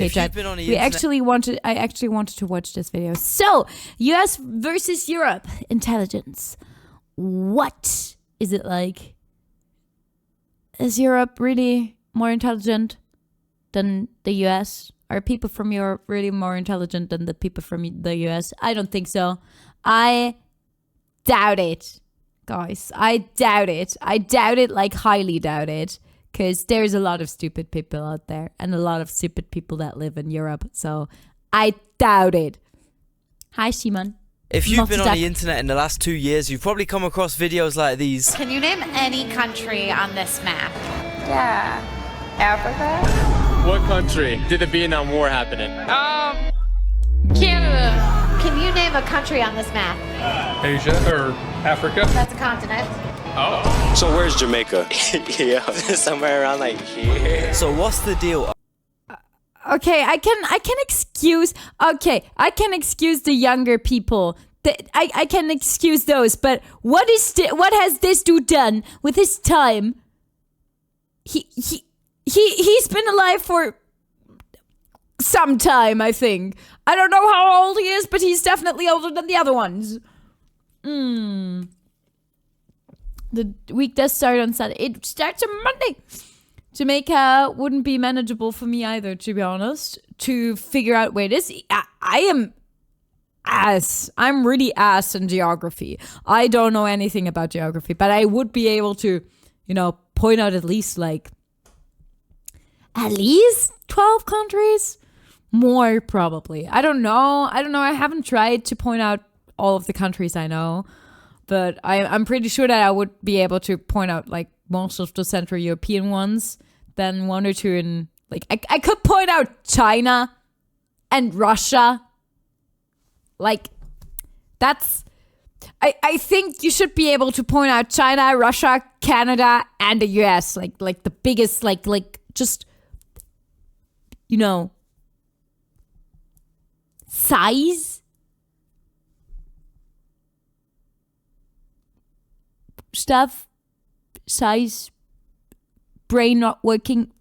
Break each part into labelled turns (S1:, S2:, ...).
S1: If you've been on the internet,
S2: I actually wanted to watch this video. So, US versus Europe intelligence. What is it like? Is Europe really more intelligent than the US? Are people from Europe really more intelligent than the people from the US? I don't think so. I doubt it, guys. I doubt it. I doubt it, like highly doubt it. Because there's a lot of stupid people out there and a lot of stupid people that live in Europe. So I doubt it. Hi, Simon.
S1: If you've been on the internet in the last 2 years, you've probably come across videos like these.
S3: Can you name any country on this map?
S4: Yeah. Africa?
S5: What country did the Vietnam War happen in?
S3: Canada. Can you name a country on this map?
S5: Asia or Africa?
S3: That's a continent.
S5: Oh.
S6: So where's Jamaica? Yeah, somewhere around like here.
S1: So what's the deal?
S2: Okay, I can excuse the younger people. I can excuse those, but what has this dude done with his time? He's been alive for some time, I think. I don't know how old he is, but he's definitely older than the other ones. The week does start on Saturday. It starts on Monday. Jamaica wouldn't be manageable for me either, to be honest. To figure out where it is. I am ass. I'm really ass in geography. I don't know anything about geography, but I would be able to, point out at least 12 countries? More, probably. I don't know. I haven't tried to point out all of the countries I know. But I'm pretty sure that I would be able to point out most of the Central European ones. Then one or two in I could point out China and Russia. That's I think you should be able to point out China, Russia, Canada, and the US. Like the biggest just size. Stuff, size, brain not working.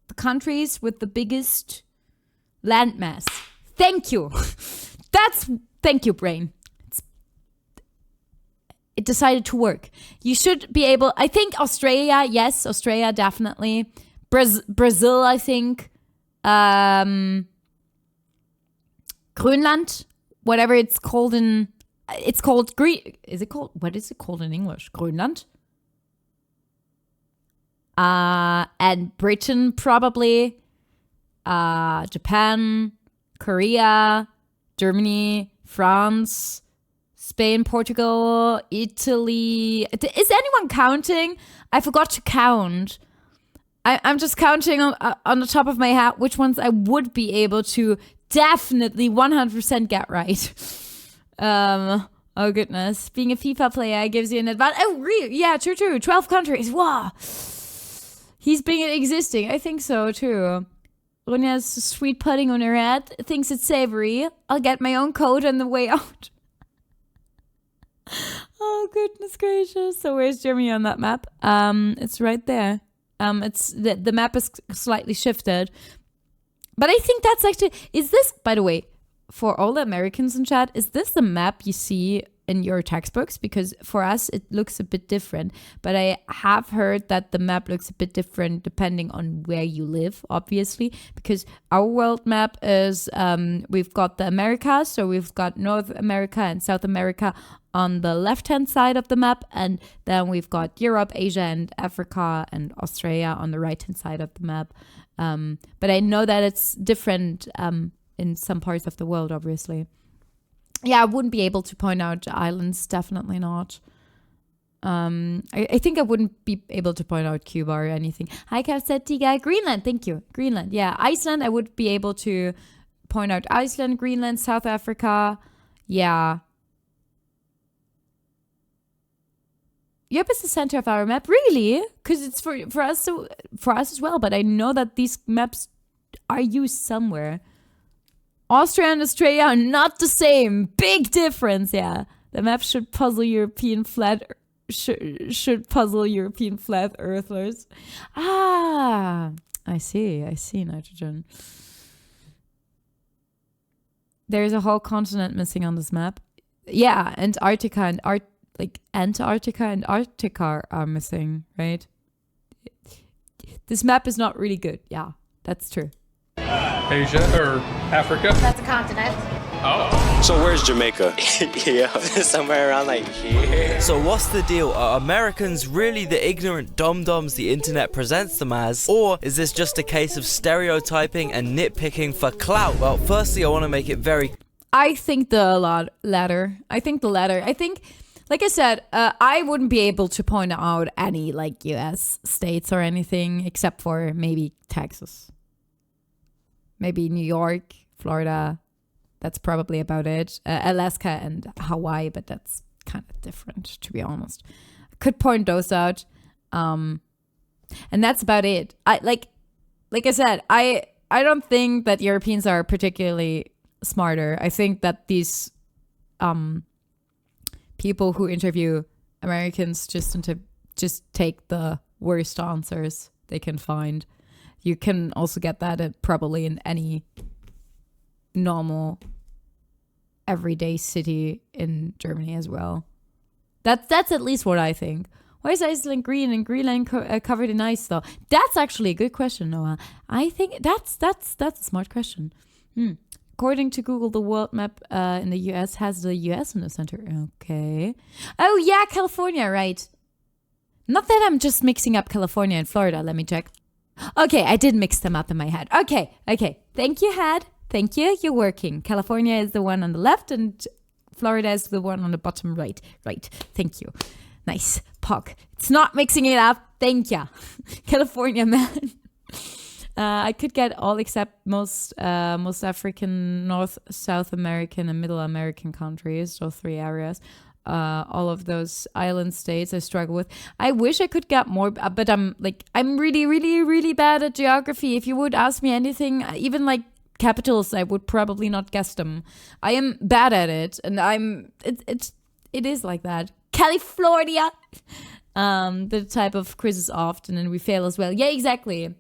S2: The countries with the biggest landmass. Thank you. Thank you, brain. It decided to work. You should be able, I think Australia, yes, Australia definitely. Brazil, I think. Greenland. Whatever it's called it's called what is it called in English? Greenland? And Britain probably, Japan, Korea, Germany, France, Spain, Portugal, Italy. Is anyone counting? I forgot to count. I'm just counting on the top of my head which ones I would be able to definitely 100% get right. Oh goodness. Being a FIFA player gives you an advantage. Oh, really? Yeah, true. 12 countries. Wow. He's being existing. I think so too. Runya's sweet pudding on her head. Thinks it's savory. I'll get my own code on the way out. Oh goodness gracious. So where's Germany on that map? It's right there. It's the map is slightly shifted. But I think that's actually, is this, by the way, for all the Americans in chat, is this the map you see in your textbooks? Because for us, it looks a bit different. But I have heard that the map looks a bit different depending on where you live, obviously. Because our world map is, we've got the Americas, so we've got North America and South America on the left-hand side of the map. And then we've got Europe, Asia, and Africa, and Australia on the right-hand side of the map. But I know that it's different in some parts of the world, obviously. Yeah, I wouldn't be able to point out islands, definitely not. I think I wouldn't be able to point out Cuba or anything. Hi, Kavsetiga. Greenland, thank you. Greenland, yeah. Iceland, I would be able to point out Iceland, Greenland, South Africa. Yeah. Europe is the center of our map, really? Because it's for us as well. But I know that these maps are used somewhere. Austria and Australia are not the same. Big difference, yeah. The map should puzzle European flat should puzzle European flat earthers. Ah, I see, nitrogen. There's a whole continent missing on this map. Yeah, Antarctica and Antarctica and Arctica are missing, right? This map is not really good. Yeah, that's true.
S5: Asia or Africa?
S3: That's a continent.
S5: Oh.
S6: So where's Jamaica? Yeah, somewhere around like here.
S1: So what's the deal? Are Americans really the ignorant dum-dums the internet presents them as? Or is this just a case of stereotyping and nitpicking for clout? Well, firstly, I want to make it very...
S2: I think the latter. I think, like I said, I wouldn't be able to point out any like US states or anything except for maybe Texas. Maybe New York, Florida. That's probably about it. Alaska and Hawaii, but that's kind of different, to be honest. I could point those out. And that's about it. Like I said, I don't think that Europeans are particularly smarter. I think that these people who interview Americans just take the worst answers they can find. You can also get that probably in any normal everyday city in Germany as well. That's at least what I think. Why is Iceland green and Greenland covered in ice though? That's actually a good question, Noah. I think that's a smart question. According to Google, the world map in the US has the US in the center. Okay. Oh yeah, California, right. Not that I'm just mixing up California and Florida. Let me check. Okay, I did mix them up in my head. Okay. Thank you, Had. Thank you. You're working. California is the one on the left and Florida is the one on the bottom right. Right. Thank you. Nice. Pog. It's not mixing it up. Thank you. California, man. I could get all except most African, North, South American, and Middle American countries, those 3 areas. All of those island states I struggle with. I wish I could get more, but I'm really, really, really bad at geography. If you would ask me anything, even like capitals, I would probably not guess them. I am bad at it, and it is like that. California, the type of quizzes often, and we fail as well. Yeah, exactly.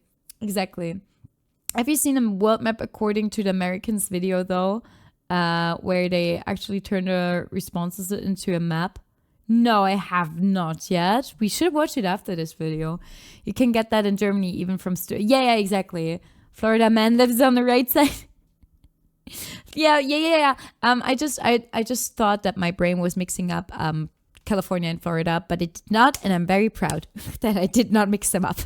S2: Have you seen a world map according to the Americans video though? Where they actually turn the responses into a map? No, I have not yet. We should watch it after this video. You can get that in Germany even from... Yeah, exactly. Florida man lives on the right side. Yeah. I just thought that my brain was mixing up California and Florida, but it did not, and I'm very proud that I did not mix them up.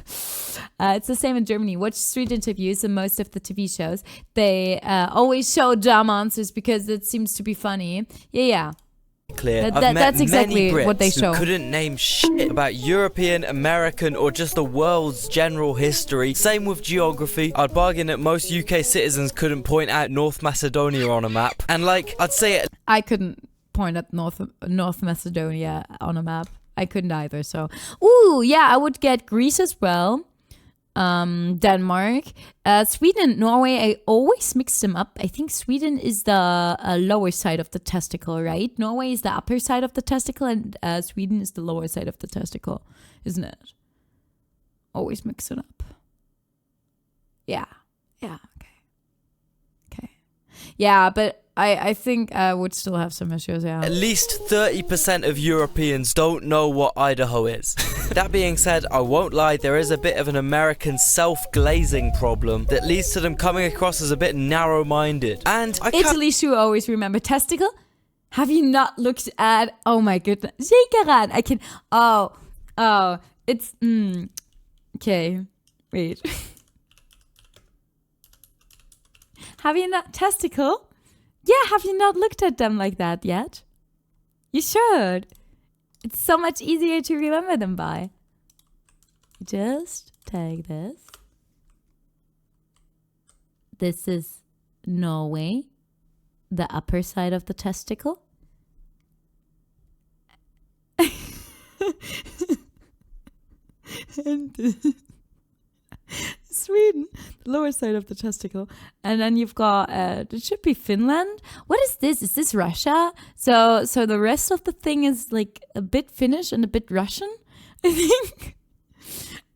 S2: It's the same in Germany. Watch street interviews and most of the TV shows. They always show dumb answers because it seems to be funny. Yeah.
S1: Clear.
S2: That's exactly what they show.
S1: Who couldn't name shit about European, American, or just the world's general history. Same with geography. I'd bargain that most UK citizens couldn't point out North Macedonia on a map. And I'd say it.
S2: I couldn't point at North Macedonia on a map. I couldn't either. So, I would get Greece as well. Denmark, Sweden and Norway. I always mix them up. I think Sweden is the lower side of the testicle, right? Norway is the upper side of the testicle, and Sweden is the lower side of the testicle, isn't it? Always mix it up. Yeah. Okay. Yeah, but I think I would still have some issues, yeah.
S1: At least 30% of Europeans don't know what Idaho is. That being said, I won't lie, there is a bit of an American self-glazing problem that leads to them coming across as a bit narrow-minded. And
S2: Italy should always remember testicle. Have you not looked at... Oh my goodness. Shake I can... Oh. It's... Okay. Wait. Have you not... Testicle? Yeah, have you not looked at them like that yet? You should. It's so much easier to remember them by. Just take this. This is Norway, the upper side of the testicle. And Sweden, lower side of the testicle. And then you've got, it should be Finland. What is this? Is this Russia? So the rest of the thing is like a bit Finnish and a bit Russian, I think.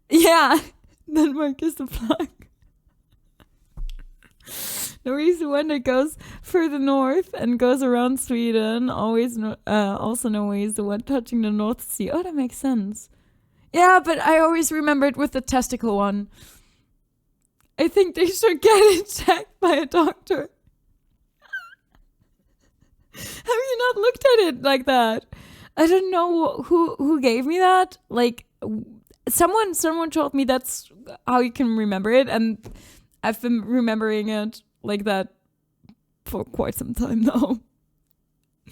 S2: Yeah, Denmark is the flag. Norway is the one that goes further north and goes around Sweden. Also Norway is the one touching the North Sea. Oh, that makes sense. Yeah, but I always remember it with the testicle one. I think they should get it checked by a doctor. Have you not looked at it like that? I don't know who gave me that. Like, someone told me that's how you can remember it, and I've been remembering it like that for quite some time now.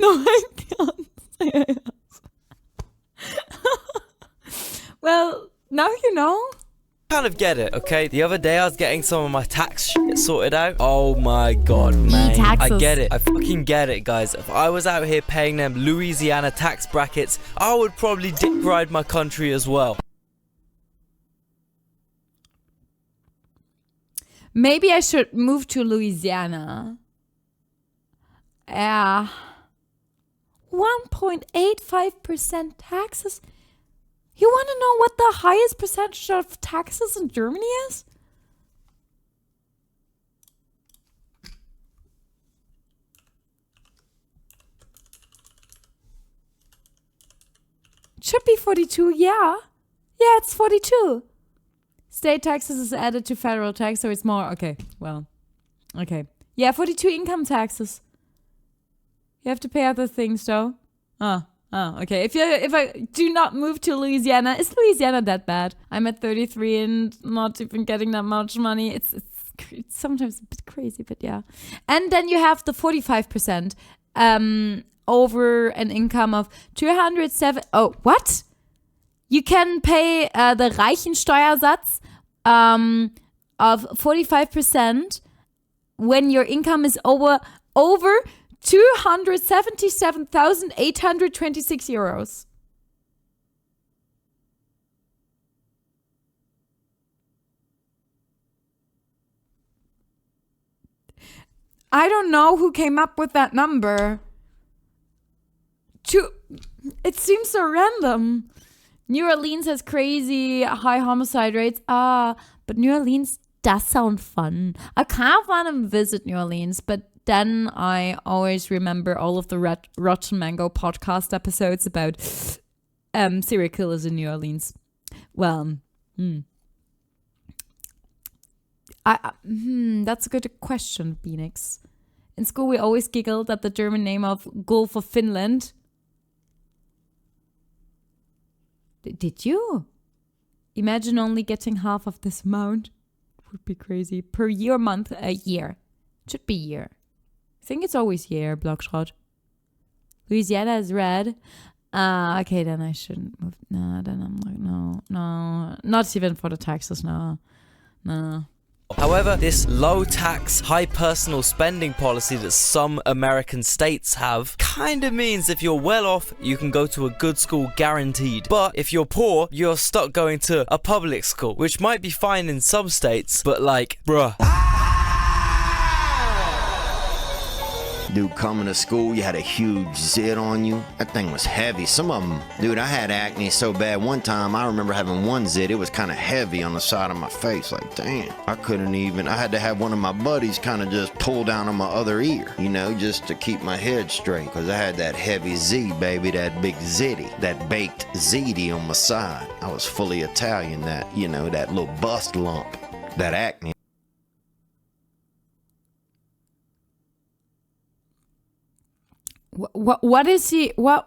S2: No, I can't say I have. Well, now you know.
S1: Kind of get it, okay? The other day I was getting some of my tax shit sorted out. Oh my god, man.
S2: taxes.
S1: I get it. I fucking get it, guys. If I was out here paying them Louisiana tax brackets, I would probably dick ride my country as well.
S2: Maybe I should move to Louisiana. Yeah. 1.85% taxes. You want to know what the highest percentage of taxes in Germany is? It should be 42, yeah. Yeah, it's 42. State taxes is added to federal tax, so it's more. Okay, well, okay. Yeah, 42 income taxes. You have to pay other things, though. Oh, okay. If I do not move to Louisiana, is Louisiana that bad? I'm at 33 and not even getting that much money. It's sometimes a bit crazy, but yeah. And then you have the 45% over an income of 207. Oh, what? You can pay the Reichensteuersatz of 45% when your income is over 277,826 euros. I don't know who came up with that number. It seems so random. New Orleans has crazy high homicide rates. But New Orleans does sound fun. I kind of want to visit New Orleans, but then I always remember all of the Rotten Mango podcast episodes about serial killers in New Orleans. Well, that's a good question, Phoenix. In school, we always giggled at the German name of Gulf of Finland. Did you? Imagine only getting half of this amount. Would be crazy. Per year, month, a year. Should be year. I think it's always year, Blockschrott. Louisiana is red. Okay, then I shouldn't move. No, then I'm like, no. Not even for the taxes, no.
S1: However, this low tax, high personal spending policy that some American states have kind of means if you're well off, you can go to a good school guaranteed. But if you're poor, you're stuck going to a public school, which might be fine in some states, but like, bruh.
S7: Dude, coming to school, you had a huge zit on you. That thing was heavy. Some of them, dude, I had acne so bad one time, I remember having one zit. It was kind of heavy on the side of my face. Like, damn, I had to have one of my buddies kind of just pull down on my other ear, you know, just to keep my head straight. Because I had that heavy Z, baby, that big zitty, that baked ziti on my side. I was fully Italian, that little bust lump, that acne.
S2: What is he? What?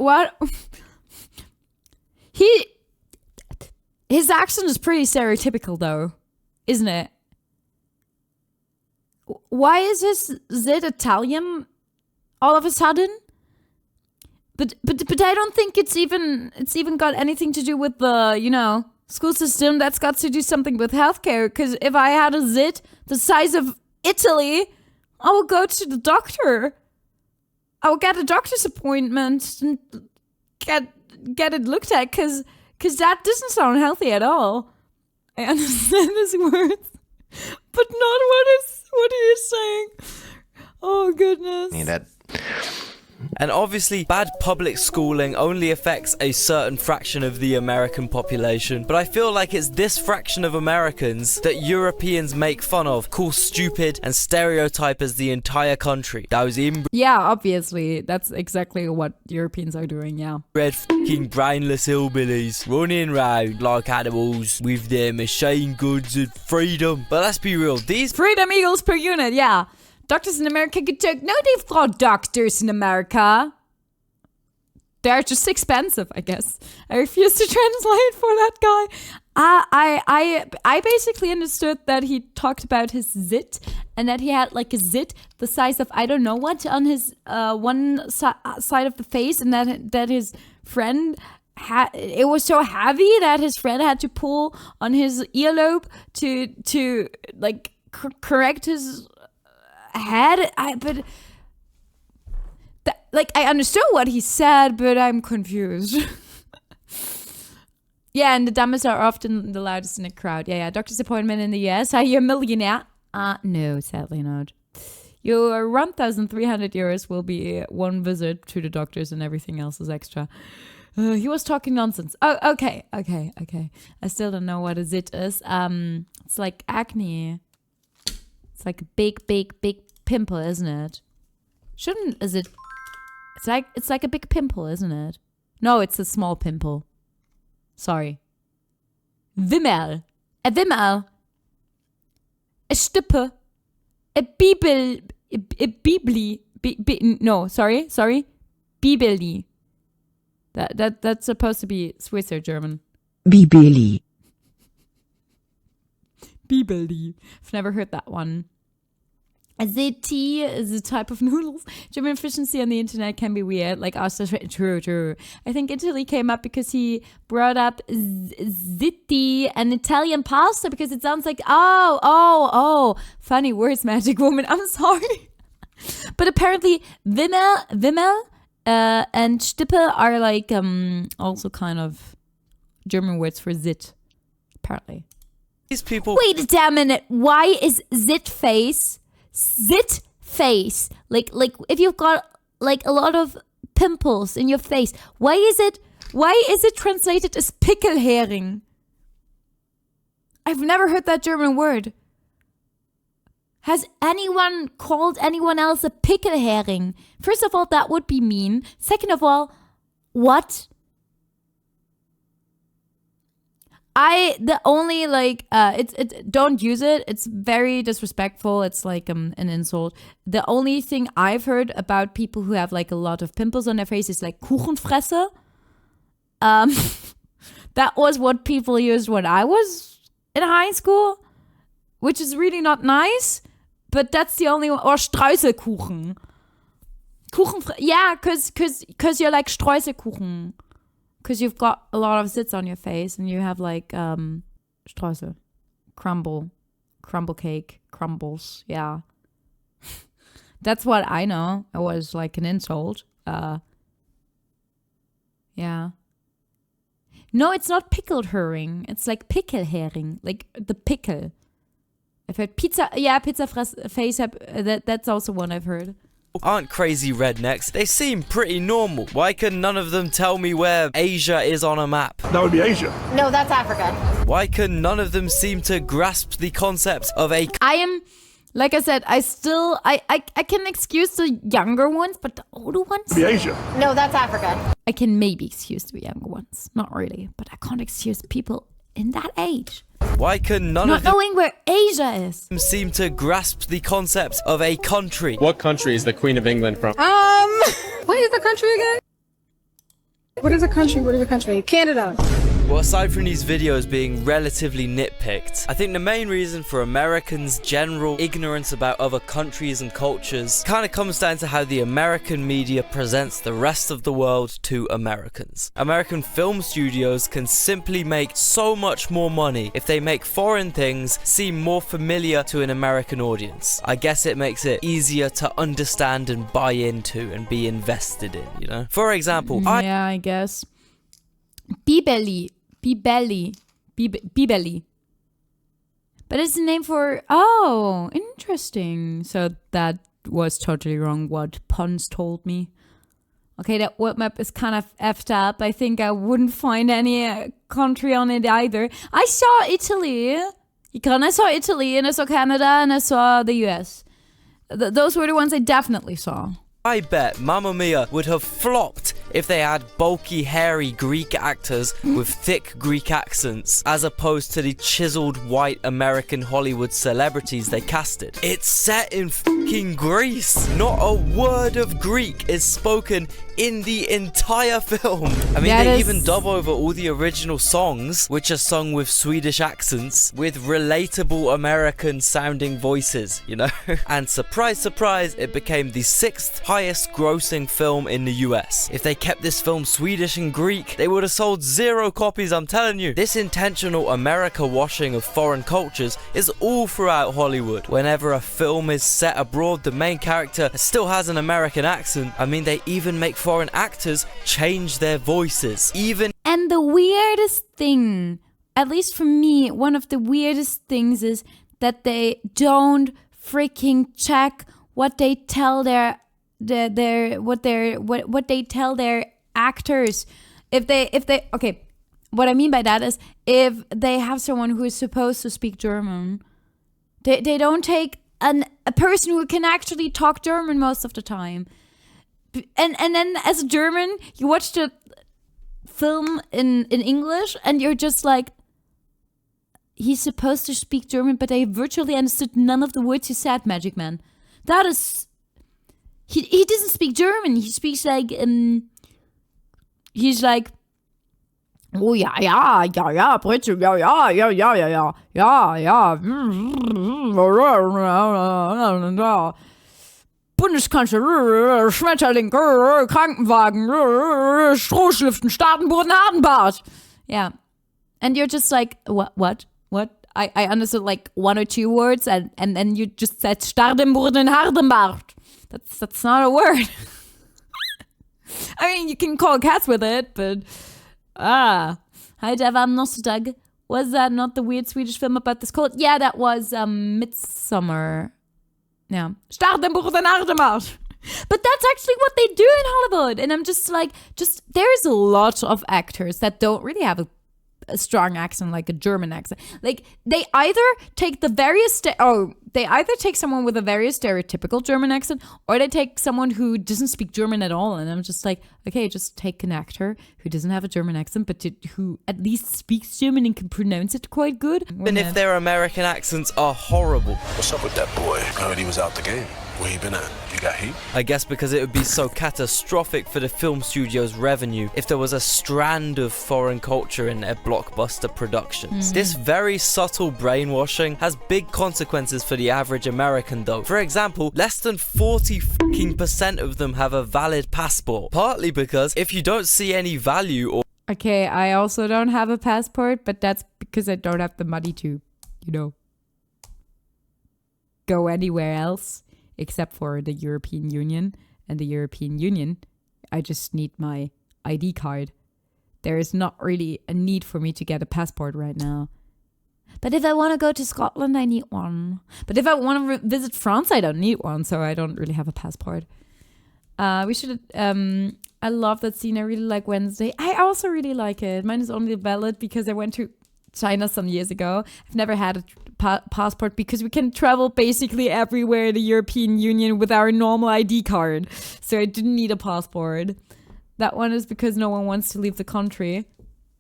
S2: His accent is pretty stereotypical, though, isn't it? Why is his zit Italian all of a sudden? But I don't think it's even got anything to do with the school system. That's got to do something with healthcare. Because if I had a zit the size of Italy, I would go to the doctor. I will get a doctor's appointment and get it looked at because that doesn't sound healthy at all. I understand his words, but not what he is saying. Oh goodness.
S7: Yeah, that.
S1: And obviously, bad public schooling only affects a certain fraction of the American population, but I feel like it's this fraction of Americans that Europeans make fun of, call stupid, and stereotype as the entire country. Those
S2: Yeah, obviously. That's exactly what Europeans are doing, yeah.
S1: inbred fucking brainless hillbillies running around like animals with their machine guns and freedom. But let's be real, these
S2: Freedom Eagles per unit, yeah. Doctors in America get joke. No, they've got doctors in America. They're just expensive, I guess. I refuse to translate for that guy. I basically understood that he talked about his zit and that he had like a zit the size of I don't know what on his side of the face, and that his friend it was so heavy that his friend had to pull on his earlobe to like correct his head. I understood what he said, but I'm confused. Yeah, and the dumbest are often the loudest in a crowd. Yeah, doctor's appointment in the US. Are you a millionaire? No, sadly not. Your 1,300 euros will be one visit to the doctors and everything else is extra. He was talking nonsense. Oh, okay. I still don't know what a zit is. It's like acne. It's like a big pimple, isn't it? It's like a big pimple, isn't it? No, it's a small pimple. Sorry. Wimmel. A Wimmel. A Stippe. A Bibel. A Bibli. No, sorry. Bibeli. That's supposed to be Swiss or German.
S8: Bibeli.
S2: Bibeli. I've never heard that one. ZT is a type of noodles. German efficiency on the internet can be weird. Like true. I think Italy came up because he brought up zitti, an Italian pasta, because it sounds like oh. Funny words, magic woman. I'm sorry. But apparently Wimmel and Stippe are like also kind of German words for zit. Apparently.
S1: These people.
S2: Wait a minute. Why is zit face? Like if you've got like a lot of pimples in your face, why is it translated as pickelhering? I've never heard that German word. Has anyone called anyone else a pickelhering? First of all, that would be mean. Second of all, what? Don't use it. It's very disrespectful. It's like an insult. The only thing I've heard about people who have like a lot of pimples on their face is like Kuchenfresse. That was what people used when I was in high school, which is really not nice, but that's the only one. Or Streuselkuchen. Yeah, cause you're like Streuselkuchen. Because you've got a lot of zits on your face and you have like Streusel, crumble cake, crumbles, yeah. That's what I know. It was like an insult. Yeah. No, it's not pickled herring. It's like pickelhering, like the pickle. I've heard pizza face. That's also one I've heard.
S1: Aren't crazy rednecks. They seem pretty normal. Why can none of them tell me where Asia is on a map?
S9: That would be Asia.
S3: No, that's Africa.
S1: Why can none of them seem to grasp the concept of a...
S2: I am, like I said, I can excuse the younger ones, but the older ones?
S9: That would be Asia.
S3: No, that's Africa.
S2: I can maybe excuse the younger ones. Not really, but I can't excuse people in that age.
S1: Why can none of
S2: them... Not knowing where Asia is.
S1: ...seem to grasp the concept of a country?
S5: What country is the Queen of England from?
S4: What is the country again? What is a country? Canada.
S1: Well, aside from these videos being relatively nitpicked, I think the main reason for Americans' general ignorance about other countries and cultures kind of comes down to how the American media presents the rest of the world to Americans. American film studios can simply make so much more money if they make foreign things seem more familiar to an American audience. I guess it makes it easier to understand and buy into and be invested in, you know? For example,
S2: yeah, I guess. Bibeli. But it's a name for... Oh, interesting. So that was totally wrong what Pons told me. Okay, that word map is kind of effed up. I think I wouldn't find any country on it either. I saw Italy. I saw Italy, and I saw Canada, and I saw the US. Those were the ones I definitely saw.
S1: I bet Mamma Mia would have flopped if they had bulky, hairy Greek actors with thick Greek accents, as opposed to the chiseled white American Hollywood celebrities they casted. It's set in fucking Greece. Not a word of Greek is spoken in the entire film. I mean, they even dub over all the original songs, which are sung with Swedish accents, with relatable American sounding voices, you know? And surprise, surprise, it became the 6th highest grossing film in the US. If they kept this film Swedish and Greek, they would have sold 0 copies, I'm telling you. This intentional America washing of foreign cultures is all throughout Hollywood. Whenever a film is set abroad, the main character still has an American accent. I mean, they even make foreign actors change their voices.
S2: And the weirdest thing, at least for me, one of the weirdest things is that they don't freaking check what they tell their actors. If they okay, what I mean by that is if they have someone who is supposed to speak German, they don't take a person who can actually talk German most of the time. And then as a German, you watch the film in English and you're just like, he's supposed to speak German, but I virtually understood none of the words he said, Magic Man. That is... He doesn't speak German. He speaks like... he's like... Oh, yeah, British, yeah. Bundeskanzler, Schmetterling, Krankenwagen, Strohschliften, Staatenboden, Hardenbart. Yeah. And you're just like, what? I understood like 1 or 2 words and then you just said Staatenboden, Hardenbart. That's not a word. I mean, you can call cats with it, but... Hi, Devan Nostag. Was that not the weird Swedish film about this cult? Yeah, that was Midsummer. Yeah. Staatenboden, Hardenbart. But that's actually what they do in Hollywood. And I'm just like, there's a lot of actors that don't really have a strong accent, like a German accent. Like, they either take they either take someone with a very stereotypical German accent, or they take someone who doesn't speak German at all. And I'm just like, okay, just take an actor who doesn't have a German accent, but who at least speaks German and can pronounce it quite good.
S1: Even if their American accents are horrible.
S8: What's up with that boy? I heard he was out the game. Where you been at? You got heat?
S1: I guess because it would be so catastrophic for the film studio's revenue if there was a strand of foreign culture in their blockbuster productions. This very subtle brainwashing has big consequences for the average American though. For example, less than 40% of them have a valid passport. Partly because if you don't see any value or...
S2: Okay, I also don't have a passport, but that's because I don't have the money to, go anywhere else. Except for the European Union. And the European Union, I just need my ID card. There is not really a need for me to get a passport right now. But if I want to go to Scotland, I need one. But if I want to visit France, I don't need one. So I don't really have a passport. We should... I love that scene. I really like Wednesday. I also really like it. Mine is only valid because I went to China some years ago. I've never had a passport because we can travel basically everywhere in the European Union with our normal ID card. So I didn't need a passport. That one is because no one wants to leave the country.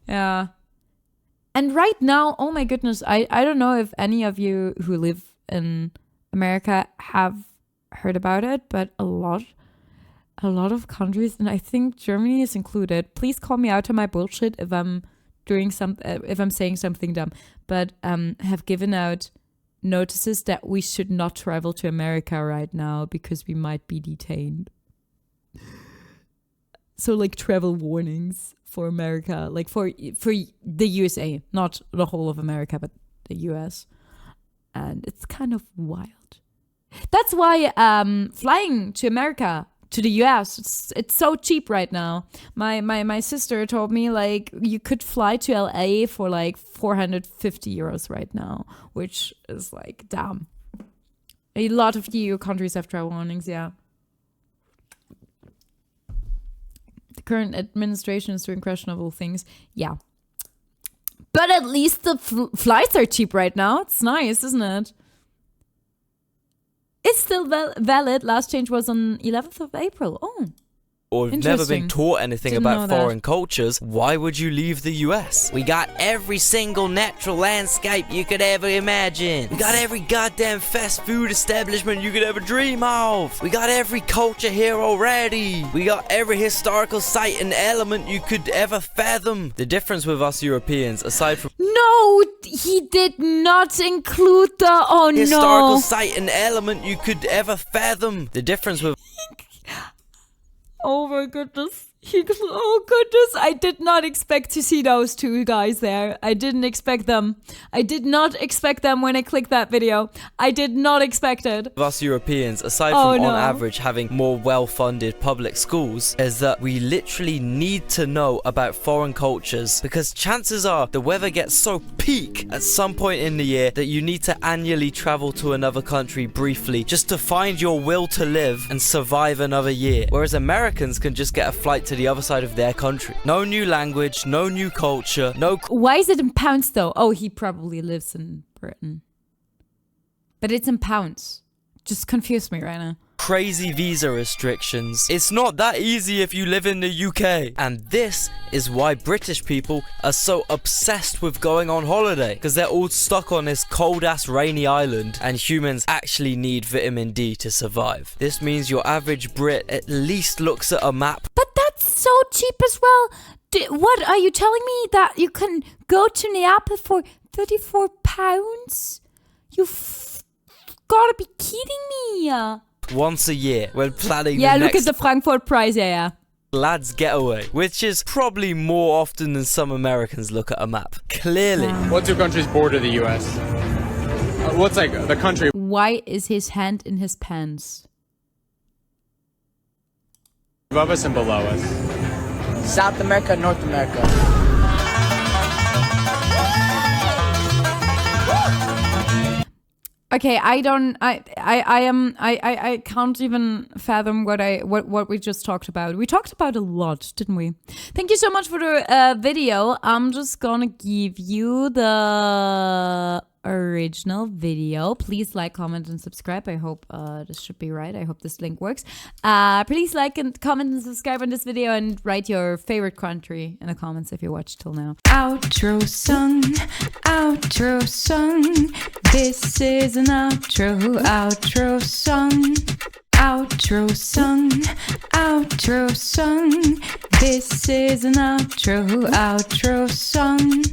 S2: Yeah. And right now, oh my goodness, I don't know if any of you who live in America have heard about it, but a lot of countries, and I think Germany is included. Please call me out on my bullshit if I'm if I'm saying something dumb, but have given out notices that we should not travel to America right now because we might be detained. So like travel warnings for America, like for the USA, not the whole of America, but the US. And it's kind of wild. That's why flying to America to the US. It's so cheap right now. My sister told me like you could fly to LA for like 450 euros right now, which is like damn. A lot of EU countries have travel warnings, yeah. The current administration is doing questionable things, yeah. But at least the flights are cheap right now. It's nice, isn't it? It's still valid. Last change was on 11th of April. Oh.
S1: Or have never been taught anything about foreign cultures, why would you leave the US? We got every single natural landscape you could ever imagine. We got every goddamn fast food establishment you could ever dream of. We got every culture here already. We got every historical site and element you could ever fathom. The difference with us Europeans, aside from...
S2: No, he did not include the... Oh no.
S1: Historical site and element you could ever fathom. The difference with...
S2: Oh my goodness. Oh goodness, I did not expect to see those two guys there. I didn't expect them. I did not expect them when I clicked that video. I did not expect it.
S1: Us Europeans, aside from on average having more well-funded public schools, is that we literally need to know about foreign cultures because chances are the weather gets so peak at some point in the year that you need to annually travel to another country briefly just to find your will to live and survive another year. Whereas Americans can just get a flight to the other side of their country. No new language, no new culture, no...
S2: Why is it in pounds though? Oh, he probably lives in Britain. But it's in pounds. Just confused me right now.
S1: Crazy visa restrictions. It's not that easy if you live in the UK. And this is why British people are so obsessed with going on holiday. Because they're all stuck on this cold ass rainy island and humans actually need vitamin D to survive. This means your average Brit at least looks at a map.
S2: But that's so cheap as well. What are you telling me that you can go to Neapel for £34? You've gotta be kidding me.
S1: Once a year when planning
S2: yeah,
S1: the
S2: look
S1: next
S2: at the Frankfurt price, yeah.
S1: Lads getaway, which is probably more often than some Americans look at a map. Clearly.
S5: What two countries border the US? What's like the country?
S2: Why is his hand in his pants?
S5: Above us and below us.
S9: South America, North America.
S2: Okay, I can't even fathom what we just talked about. We talked about a lot, didn't we? Thank you so much for the video. I'm just gonna give you the original video. Please like, comment, and subscribe. I hope this should be right. I hope this link works. Please like and comment and subscribe on this video and write your favorite country in the comments if you watched till now. Outro song, outro song. This is an outro song. Outro song, outro song. This is an outro song.